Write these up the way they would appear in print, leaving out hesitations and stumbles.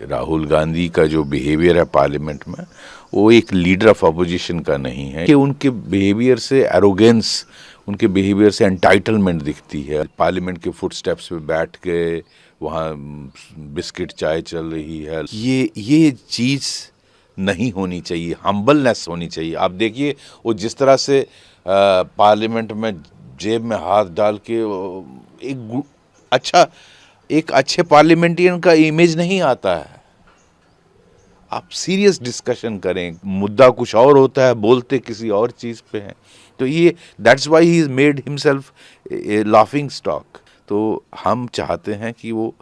राहुल गांधी का जो बिहेवियर है पार्लियामेंट में, वो एक लीडर ऑफ अपोजिशन का नहीं है कि उनके बिहेवियर से एरोगेंस, उनके बिहेवियर से एंटाइटलमेंट दिखती है। पार्लियामेंट के फुटस्टेप्स पे बैठ के वहाँ बिस्किट चाय चल रही है, ये चीज़ नहीं होनी चाहिए। हम्बलनेस होनी चाहिए। आप देखिए वो जिस तरह से पार्लियामेंट में जेब में हाथ डाल के एक अच्छे पार्लियामेंटियन का इमेज नहीं आता है। आप सीरियस डिस्कशन करें, मुद्दा कुछ और होता है, बोलते किसी और चीज़ पे हैं। तो ये that's why he is made himself A laughing stock. तो हम चाहते हैं कि वो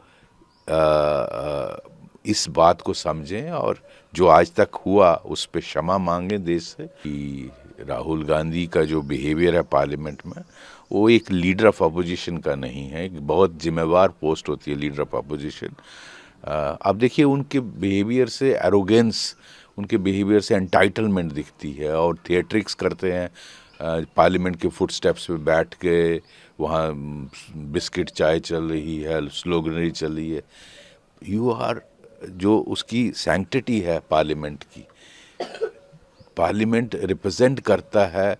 इस बात को समझें और जो आज तक हुआ उस पे क्षमा मांगें देश से। कि राहुल गांधी का जो बिहेवियर है पार्लियामेंट में, वो एक लीडर ऑफ अपोजिशन का नहीं है। एक बहुत जिम्मेवार पोस्ट होती है लीडर ऑफ अपोजिशन। अब देखिए उनके बिहेवियर से एरोगेंस, उनके बिहेवियर से एंटाइटलमेंट दिखती है और थिएट्रिक्स करते हैं। पार्लियामेंट के फुटस्टेप्स पे बैठ के वहाँ बिस्किट चाय चल रही है, स्लोगनरी चल रही है। यू आर जो उसकी सैंक्टिटी है पार्लियामेंट की, पार्लियामेंट रिप्रेजेंट करता है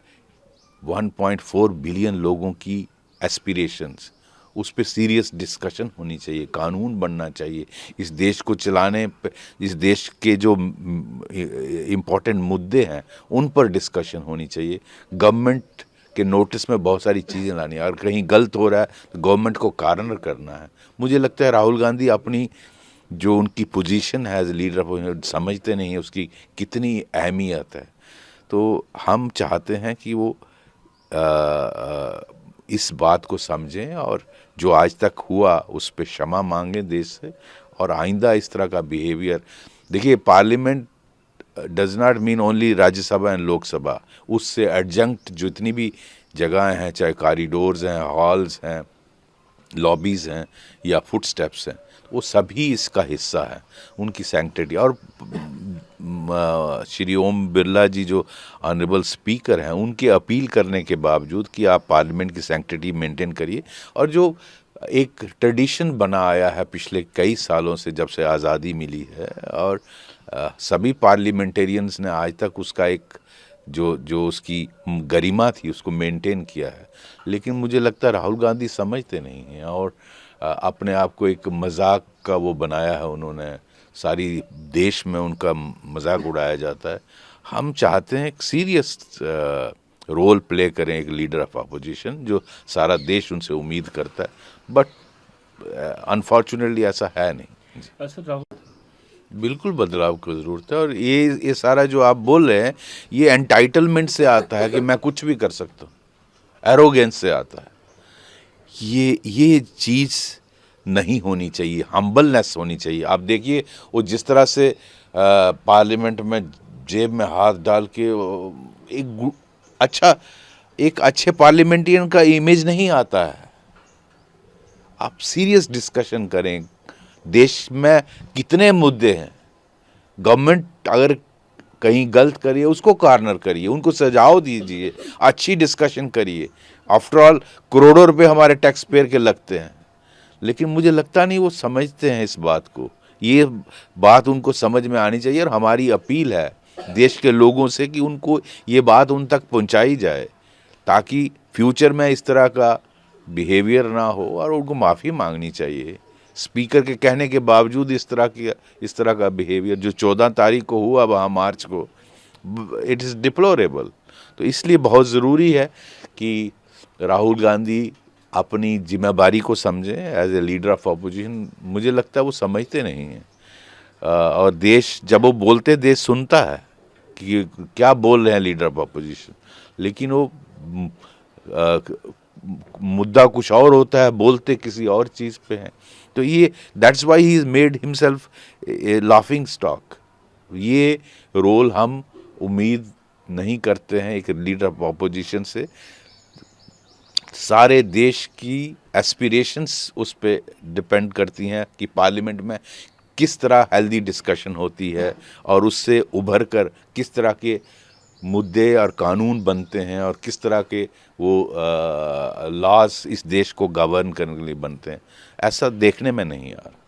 1.4 बिलियन लोगों की एस्पिरेशंस। उस पे सीरियस डिस्कशन होनी चाहिए, कानून बनना चाहिए। इस देश को चलाने पे, इस देश के जो इम्पोर्टेंट मुद्दे हैं उन पर डिस्कशन होनी चाहिए। गवर्नमेंट के नोटिस में बहुत सारी चीज़ें लानी है। अगर कहीं गलत हो रहा है तो गवर्नमेंट को कारण करना है। मुझे लगता है राहुल गांधी अपनी जो उनकी पोजीशन है एज लीडर ऑफ समझते नहीं है उसकी कितनी अहमियत है। तो हम चाहते हैं कि वो इस बात को समझें और जो आज तक हुआ उस पे क्षमा मांगें देश से और आइंदा इस तरह का बिहेवियर। देखिए parliament does not mean only Rajya Sabha and Lok Sabha. उससे एडजंक्ट जितनी भी जगहें हैं, चाहे कॉरिडोर्स हैं, हॉल्स हैं, लॉबीज़ हैं या फुटस्टेप्स हैं, वो सभी इसका हिस्सा है, उनकी सैंक्टिटी। और श्री ओम बिरला जी जो ऑनरेबल स्पीकर हैं, उनके अपील करने के बावजूद कि आप पार्लियामेंट की सैंक्टिटी मेंटेन करिए। और जो एक ट्रेडिशन बना आया है पिछले कई सालों से जब से आज़ादी मिली है, और सभी पार्लियामेंटेरियंस ने आज तक उसका एक जो उसकी गरिमा थी उसको मेंटेन किया है। लेकिन मुझे लगता है राहुल गांधी समझते नहीं हैं और अपने आप को एक मजाक का वो बनाया है उन्होंने। सारी देश में उनका मजाक उड़ाया जाता है। हम चाहते हैं एक सीरियस रोल प्ले करें एक लीडर ऑफ अपोजिशन, जो सारा देश उनसे उम्मीद करता है। बट अनफॉर्चुनेटली ऐसा है नहीं। बिल्कुल बदलाव की ज़रूरत है। और ये सारा जो आप बोल रहे हैं ये एंटाइटलमेंट से आता है कि मैं कुछ भी कर सकता हूँ, एरोगेंस से आता है। ये चीज़ नहीं होनी चाहिए। हम्बलनेस होनी चाहिए। आप देखिए वो जिस तरह से पार्लियामेंट में जेब में हाथ डाल के एक अच्छे पार्लियामेंटियन का इमेज नहीं आता है। आप सीरियस डिस्कशन करें। देश में कितने मुद्दे हैं, गवर्नमेंट अगर कहीं गलत करिए उसको कॉर्नर करिए, उनको सजाओ दीजिए, अच्छी डिस्कशन करिए। आफ्टर ऑल करोड़ों रुपए हमारे टैक्स पेयर के लगते हैं। लेकिन मुझे लगता नहीं वो समझते हैं इस बात को। ये बात उनको समझ में आनी चाहिए और हमारी अपील है देश के लोगों से कि उनको ये बात उन तक पहुंचाई जाए ताकि फ्यूचर में इस तरह का बिहेवियर ना हो। और उनको माफ़ी मांगनी चाहिए। स्पीकर के कहने के बावजूद इस तरह का बिहेवियर जो 14 तारीख को हुआ वहाँ मार्च को, इट इज़ डिप्लोरेबल। तो इसलिए बहुत ज़रूरी है कि राहुल गांधी अपनी जिम्मेदारी को समझें as a leader of opposition. मुझे लगता है वो समझते नहीं हैं। और देश जब वो बोलते देश सुनता है कि क्या बोल रहे हैं लीडर ऑफ अपोजिशन, लेकिन वो मुद्दा कुछ और होता है, बोलते किसी और चीज़ पे हैं। तो ये that's why he is made himself A laughing stock. ये रोल हम उम्मीद नहीं करते हैं एक लीडर ऑफ अपोजिशन से। सारे देश की एस्पिरेशंस उस पे डिपेंड करती हैं कि पार्लियामेंट में किस तरह हेल्दी डिस्कशन होती है और उससे उभर कर किस तरह के मुद्दे और कानून बनते हैं और किस तरह के वो लॉज इस देश को गवर्न करने के लिए बनते हैं। ऐसा देखने में नहीं आ रहा।